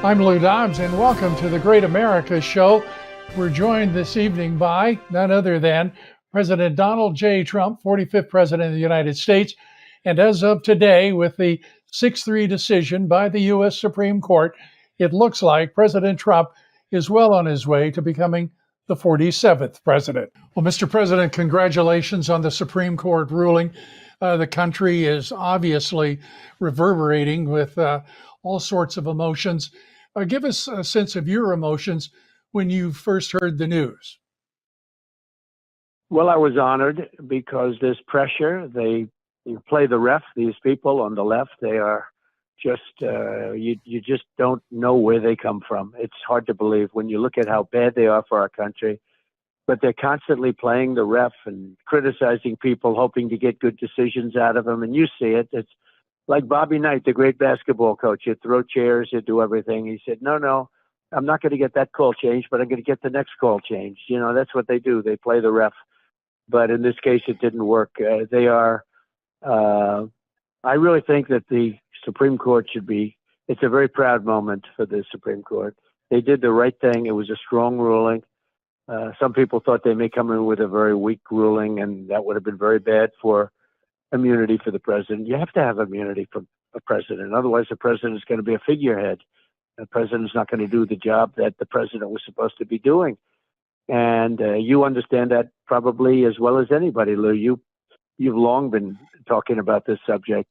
I'm Lou Dobbs, and welcome to the Great America Show. We're joined this evening by none other than President Donald J. Trump, 45th President of the United States. And as of today, with the 6-3 decision by the U.S. Supreme Court, it looks like President Trump is well on his way to becoming the 47th president. Well, Mr. President, congratulations on the Supreme Court ruling. The country is obviously reverberating with all sorts of emotions. Give us a sense of your emotions when you first heard the news. Well, I was honored because there's pressure. They play the ref. These people on the left, they are just, you just don't know where they come from. It's hard to believe when you look at how bad they are for our country. But they're constantly playing the ref and criticizing people, hoping to get good decisions out of them. And you see it. It's like Bobby Knight, the great basketball coach. He'd throw chairs, he'd do everything. He said, no, I'm not going to get that call changed, but I'm going to get the next call changed. You know, that's what they do. They play the ref. But in this case, it didn't work. I really think that the Supreme Court it's a very proud moment for the Supreme Court. They did the right thing. It was a strong ruling. Some people thought they may come in with a very weak ruling, and that would have been very bad for immunity for the president. You have to have immunity for a president. Otherwise, the president is going to be a figurehead. The president is not going to do the job that the president was supposed to be doing. And you understand that probably as well as anybody, Lou. You've long been talking about this subject.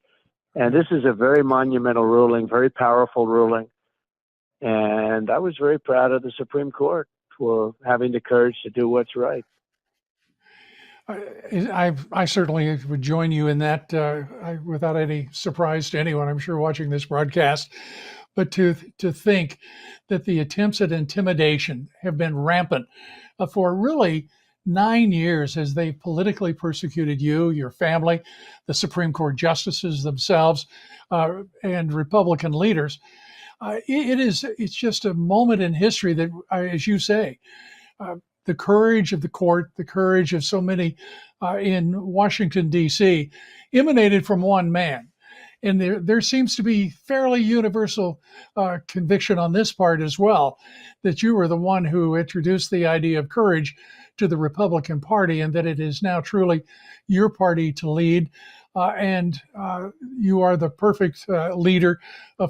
And this is a very monumental ruling, very powerful ruling. And I was very proud of the Supreme Court for having the courage to do what's right. I certainly would join you in that without any surprise to anyone, I'm sure, watching this broadcast. But to think that the attempts at intimidation have been rampant for really 9 years as they politically persecuted you, your family, the Supreme Court justices themselves, and Republican leaders. It's just a moment in history that, as you say, the courage of the court, the courage of so many in Washington, D.C., emanated from one man. And there seems to be fairly universal conviction on this part as well, that you were the one who introduced the idea of courage to the Republican Party, and that it is now truly your party to lead. And you are the perfect leader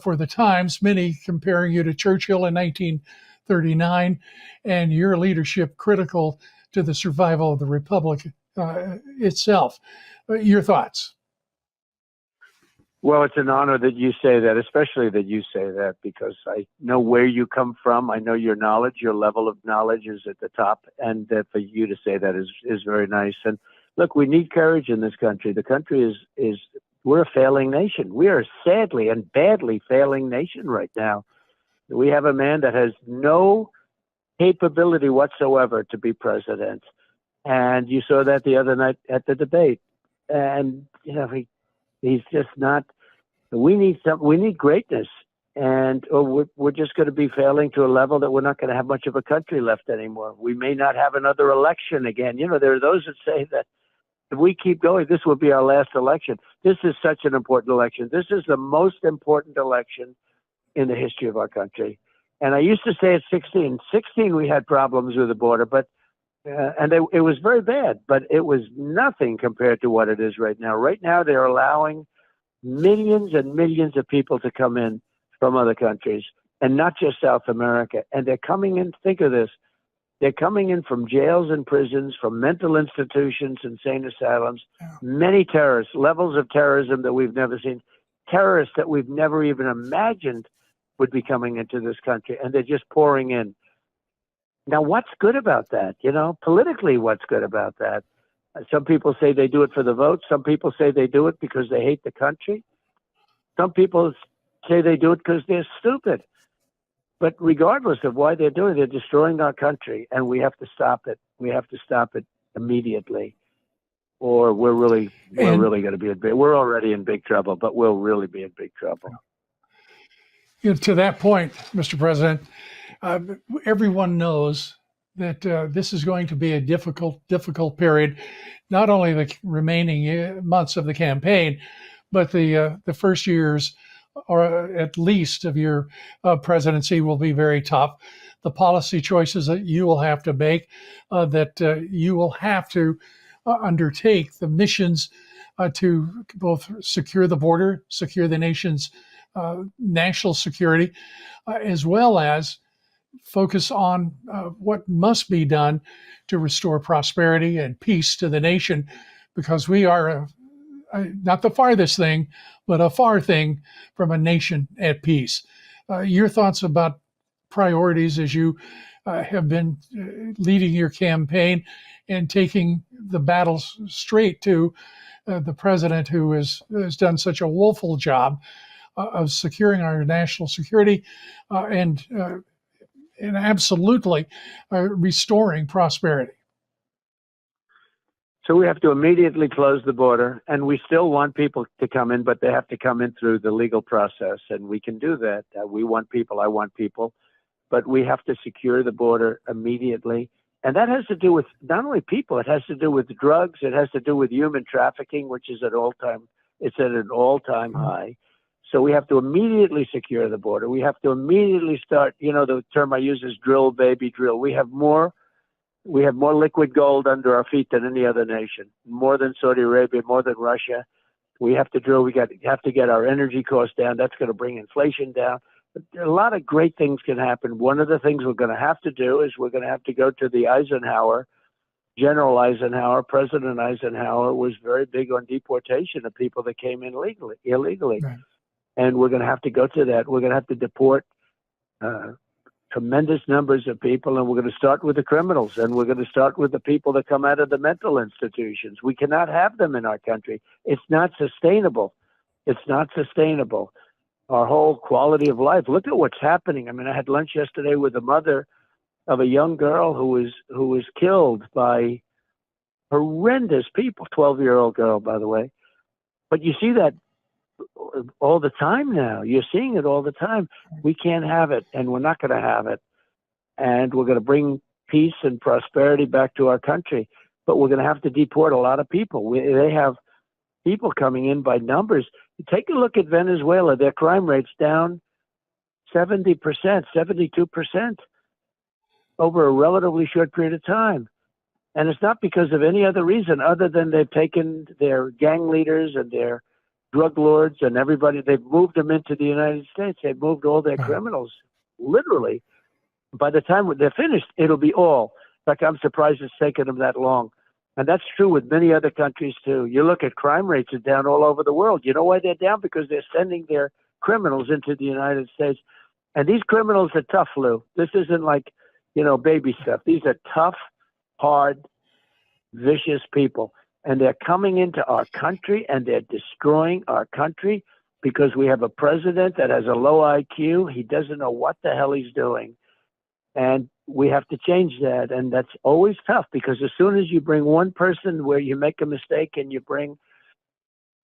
for the times, many comparing you to Churchill in 1939, and your leadership critical to the survival of the Republic itself. Your thoughts? Well, it's an honor that you say that, especially that you say that, because I know where you come from. I know your knowledge, your level of knowledge is at the top. And for you to say that is very nice. And look, we need courage in this country. The country we're a failing nation. We are sadly and badly failing nation right now. We have a man that has no capability whatsoever to be president. And you saw that the other night at the debate. And, you know, he's just not. We need greatness, and we're just going to be failing to a level that we're not going to have much of a country left anymore. We may not have another election again. You know, there are those that say that if we keep going, this will be our last election. This is such an important election. This is the most important election in the history of our country. And I used to say at 16 we had problems with the border, but it was very bad, but it was nothing compared to what it is right now. Right now, they're allowing millions and millions of people to come in from other countries, and not just South America. And they're coming in, think of this, they're coming in from jails and prisons, from mental institutions, insane asylums, many terrorists, levels of terrorism that we've never seen, terrorists that we've never even imagined would be coming into this country, and they're just pouring in. Now, what's good about that? You know, politically, what's good about that? Some people say they do it for the vote. Some people say they do it because they hate the country. Some people say they do it because they're stupid. But regardless of why they're doing it, they're destroying our country, and we have to stop it. We have to stop it immediately, or we're really going to be we're already in big trouble, but we'll really be in big trouble. You know, to that point, Mr. President, everyone knows that this is going to be a difficult period, not only the remaining months of the campaign, but the first years or at least of your presidency will be very tough. The policy choices that you will have to make, that you will have to undertake, the missions to both secure the border, secure the nation's national security, as well as focus on what must be done to restore prosperity and peace to the nation, because we are not the farthest thing, but a far thing from a nation at peace. Your thoughts about priorities as you have been leading your campaign and taking the battles straight to the president, who has done such a woeful job of securing our national security and absolutely restoring prosperity. So we have to immediately close the border, and we still want people to come in, but they have to come in through the legal process, and we can do that. We want people, I want people, but we have to secure the border immediately. And that has to do with not only people, it has to do with drugs, it has to do with human trafficking, which is at an all-time high. So we have to immediately secure the border. We have to immediately start, the term I use is drill, baby, drill. We have more liquid gold under our feet than any other nation, more than Saudi Arabia, more than Russia. We have to drill. We have to get our energy costs down. That's going to bring inflation down. But a lot of great things can happen. One of the things we're going to have to do is we're going to have to go to the Eisenhower. General Eisenhower, President Eisenhower was very big on deportation of people that came in illegally. Right. And we're going to have to go to that. We're going to have to deport tremendous numbers of people, and we're going to start with the criminals, and we're going to start with the people that come out of the mental institutions. We cannot have them in our country. It's not sustainable. It's not sustainable. Our whole quality of life. Look at what's happening. I mean, I had lunch yesterday with the mother of a young girl who was killed by horrendous people, 12-year-old girl, by the way. But you see that all the time now. You're seeing it all the time. We can't have it, and we're not going to have it. And we're going to bring peace and prosperity back to our country. But we're going to have to deport a lot of people. They have people coming in by numbers. Take a look at Venezuela. Their crime rate's down 70%, 72% over a relatively short period of time. And it's not because of any other reason other than they've taken their gang leaders and their drug lords and everybody, they've moved them into the United States. They've moved all their criminals, literally. By the time they're finished, it'll be all. In fact, I'm surprised it's taken them that long. And that's true with many other countries, too. You look at crime rates are down all over the world. You know why they're down? Because they're sending their criminals into the United States. And these criminals are tough, Lou. This isn't like, baby stuff. These are tough, hard, vicious people. And they're coming into our country and they're destroying our country because we have a president that has a low IQ. He doesn't know what the hell he's doing. And we have to change that. And that's always tough because as soon as you bring one person where you make a mistake and you bring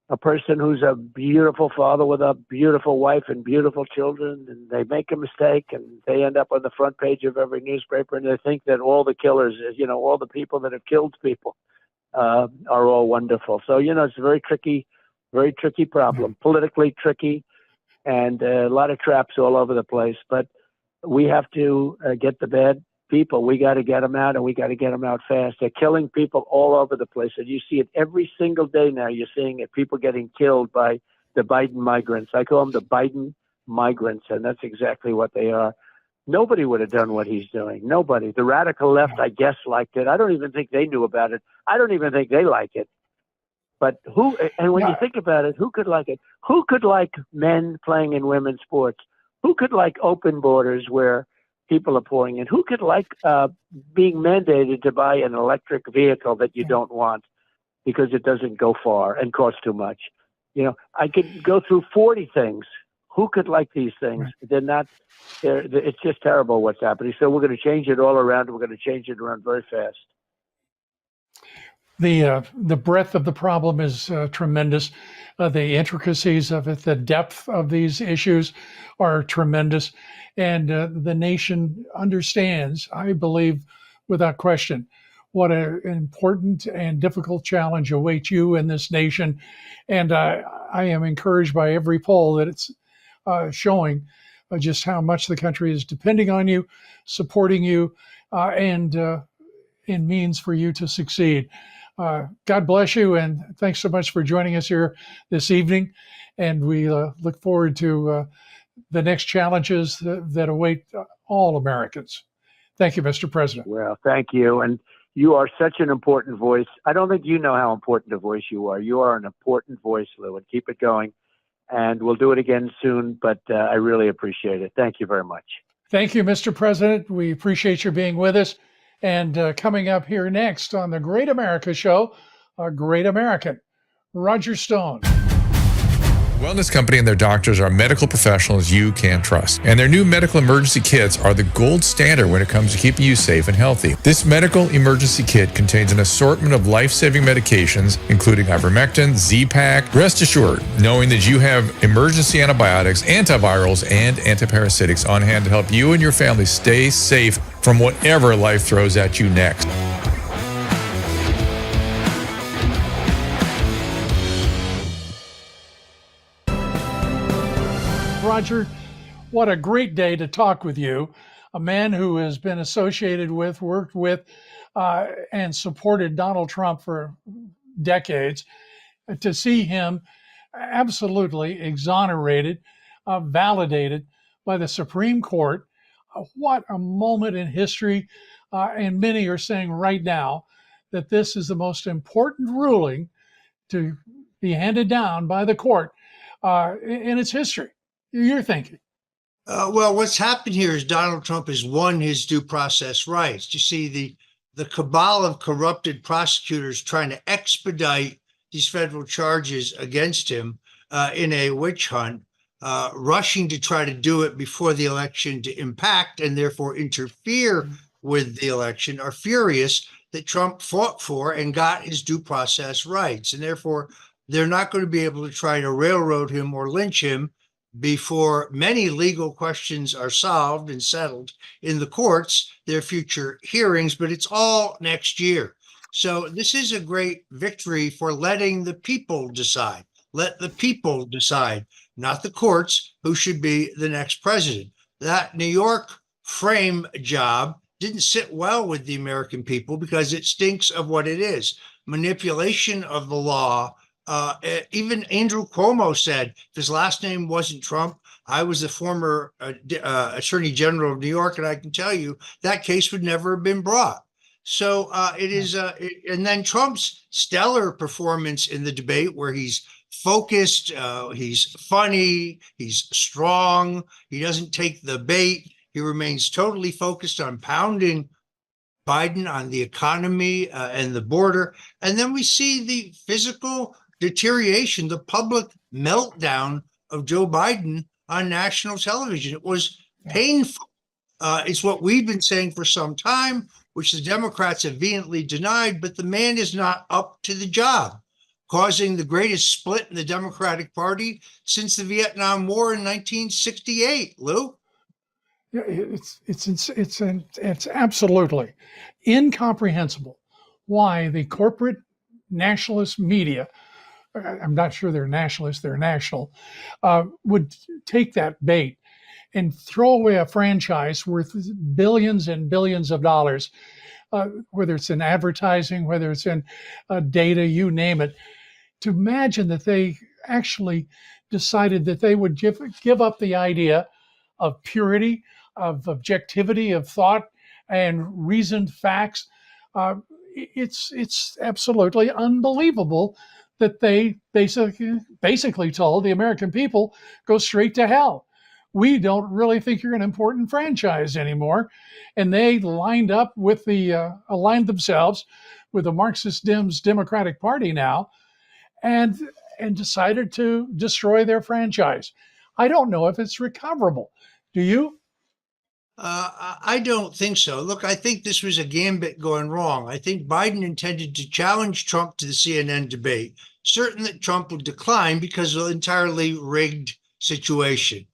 a person who's a beautiful father with a beautiful wife and beautiful children, and they make a mistake and they end up on the front page of every newspaper and they think that all the killers, all the people that have killed people are all wonderful. So, it's a very tricky problem, politically tricky, and a lot of traps all over the place. But we have to get the bad people. We got to get them out, and we got to get them out fast. They're killing people all over the place, and you see it every single day now. You're seeing it, people getting killed by the Biden migrants. I call them the Biden migrants, and that's exactly what they are. Nobody would have done what he's doing. Nobody. The radical left, I guess, liked it. I don't even think they knew about it. I don't even think they like it. But and when you think about it, who could like it? Who could like men playing in women's sports? Who could like open borders where people are pouring in? Who could like being mandated to buy an electric vehicle that you don't want because it doesn't go far and costs too much? I could go through 40 things. Who could like these things? They're not. It's just terrible what's happening. So we're going to change it all around. We're going to change it around very fast. The breadth of the problem is tremendous. The intricacies of it, the depth of these issues are tremendous. And the nation understands, I believe, without question, what an important and difficult challenge awaits you in this nation. And I am encouraged by every poll that it's showing just how much the country is depending on you, supporting you, and in means for you to succeed. God bless you, and thanks so much for joining us here this evening. And we look forward to the next challenges that await all Americans. Thank you, Mr. President. Well, thank you. And you are such an important voice. I don't think you know how important a voice you are. You are an important voice, Lou, and keep it going. And we'll do it again soon, but I really appreciate it. Thank you very much. Thank you, Mr. President. We appreciate your being with us. And coming up here next on the Great America Show, a great American, Roger Stone. Wellness Company and their doctors are medical professionals you can trust. And their new medical emergency kits are the gold standard when it comes to keeping you safe and healthy. This medical emergency kit contains an assortment of life-saving medications, including ivermectin, Z-Pak. Rest assured, knowing that you have emergency antibiotics, antivirals, and antiparasitics on hand to help you and your family stay safe from whatever life throws at you next. Roger, what a great day to talk with you, a man who has been associated with, worked with, and supported Donald Trump for decades. To see him absolutely exonerated, validated by the Supreme Court, what a moment in history. And many are saying right now that this is the most important ruling to be handed down by the court in its history. You're thinking. Well, what's happened here is Donald Trump has won his due process rights. You see, the cabal of corrupted prosecutors trying to expedite these federal charges against him in a witch hunt, rushing to try to do it before the election to impact and therefore interfere with the election, are furious that Trump fought for and got his due process rights. And therefore, they're not going to be able to try to railroad him or lynch him before many legal questions are solved and settled in the courts, their future hearings, but it's all next year. So this is a great victory for letting the people decide. Let the people decide, not the courts, who should be the next president. That New York frame job didn't sit well with the American people because it stinks of what it is. Manipulation of the law. Even Andrew Cuomo said, if his last name wasn't Trump, I was the former Attorney General of New York, and I can tell you that case would never have been brought. So it is, and then Trump's stellar performance in the debate where he's focused, he's funny, he's strong, he doesn't take the bait, he remains totally focused on pounding Biden on the economy and the border. And then we see the physical deterioration, the public meltdown of Joe Biden on national television. It was painful. It's what we've been saying for some time, which the Democrats have vehemently denied, but the man is not up to the job, causing the greatest split in the Democratic Party since the Vietnam War in 1968. Lou? Yeah, it's absolutely incomprehensible why the corporate nationalist media, I'm not sure they're nationalists, they're national, would take that bait and throw away a franchise worth billions and billions of dollars, whether it's in advertising, whether it's in data, you name it. To imagine that they actually decided that they would give up the idea of purity, of objectivity, of thought, and reasoned facts. It's absolutely unbelievable that they basically told the American people, go straight to hell. We don't really think you're an important franchise anymore. And they aligned themselves with the Marxist Dems Democratic Party now and decided to destroy their franchise. I don't know if it's recoverable. Do you? I don't think so. Look, I think this was a gambit going wrong. I think Biden intended to challenge Trump to the CNN debate, certain that Trump would decline because of an entirely rigged situation.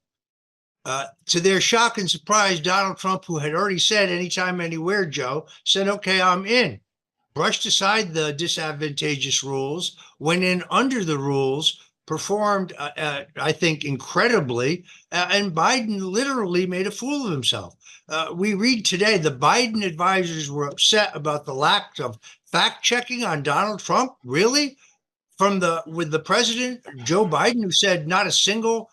To their shock and surprise, Donald Trump, who had already said anytime, anywhere, Joe, said, okay, I'm in. Brushed aside the disadvantageous rules, went in under the rules, performed, I think, incredibly, and Biden literally made a fool of himself. We read today the Biden advisors were upset about the lack of fact checking on Donald Trump. Really? With the president, Joe Biden, who said not a single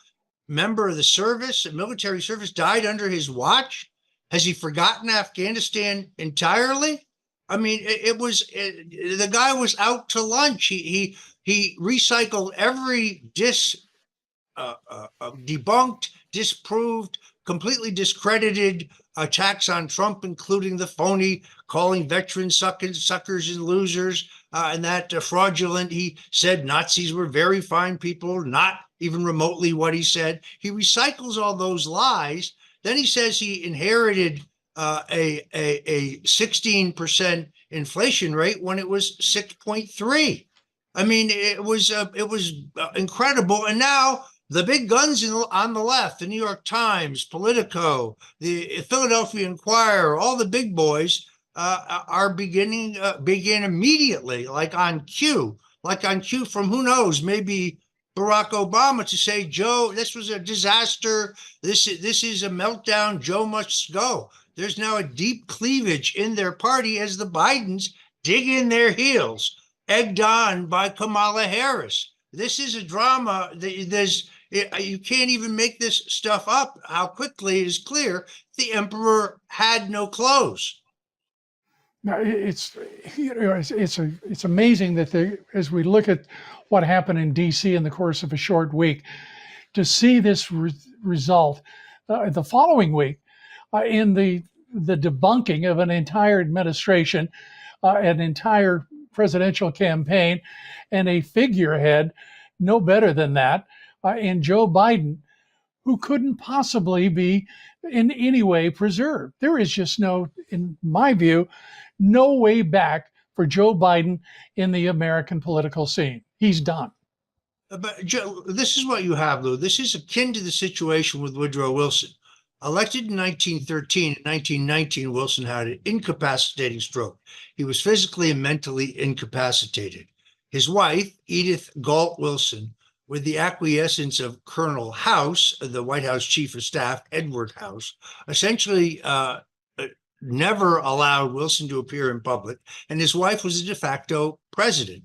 member of the service, military service, died under his watch? Has he forgotten Afghanistan entirely? I mean, the guy was out to lunch. He recycled every debunked, disproved, completely discredited attacks on Trump, including the phony calling veterans suckers and losers, and that fraudulent. He said Nazis were very fine people, not even remotely what he said. He recycles all those lies. Then he says he inherited a 16% inflation rate when it was 6.3. I mean, it was incredible. And now the big guns on the left, the New York Times, Politico, the Philadelphia Inquirer, all the big boys are begin immediately, like on cue from who knows, maybe Barack Obama, to say, Joe, this was a disaster. This is a meltdown. Joe must go. There's now a deep cleavage in their party as the Bidens dig in their heels, egged on by Kamala Harris. This is a drama. You can't even make this stuff up. How quickly it is clear the emperor had no clothes. Now, it's amazing that as we look at what happened in D.C. in the course of a short week, to see this result the following week in the debunking of an entire administration, an entire presidential campaign, and a figurehead no better than that in Joe Biden, who couldn't possibly be in any way preserved. There is just in my view, no way back for Joe Biden in the American political scene. He's done. But Joe, this is what you have, Lou. This is akin to the situation with Woodrow Wilson. Elected in 1913, in 1919, Wilson had an incapacitating stroke. He was physically and mentally incapacitated. His wife, Edith Galt Wilson, with the acquiescence of Colonel House, the White House Chief of Staff, Edward House, essentially never allowed Wilson to appear in public, and his wife was a de facto president.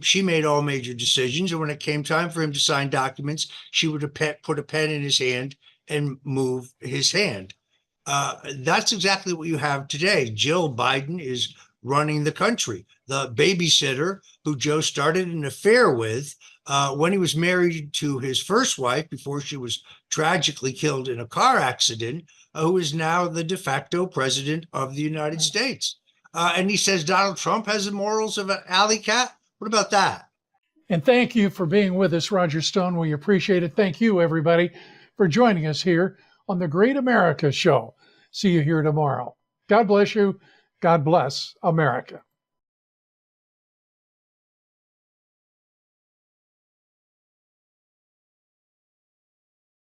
She made all major decisions, and when it came time for him to sign documents, she would put a pen in his hand and move his hand. That's exactly what you have today. Jill Biden is running the country. The babysitter who Joe started an affair with when he was married to his first wife before she was tragically killed in a car accident, who is now the de facto president of the United States. And he says Donald Trump has the morals of an alley cat. What about that? And thank you for being with us, Roger Stone. We appreciate it. Thank you, everybody, for joining us here on the Great America Show. See you here tomorrow. God bless you. God bless America.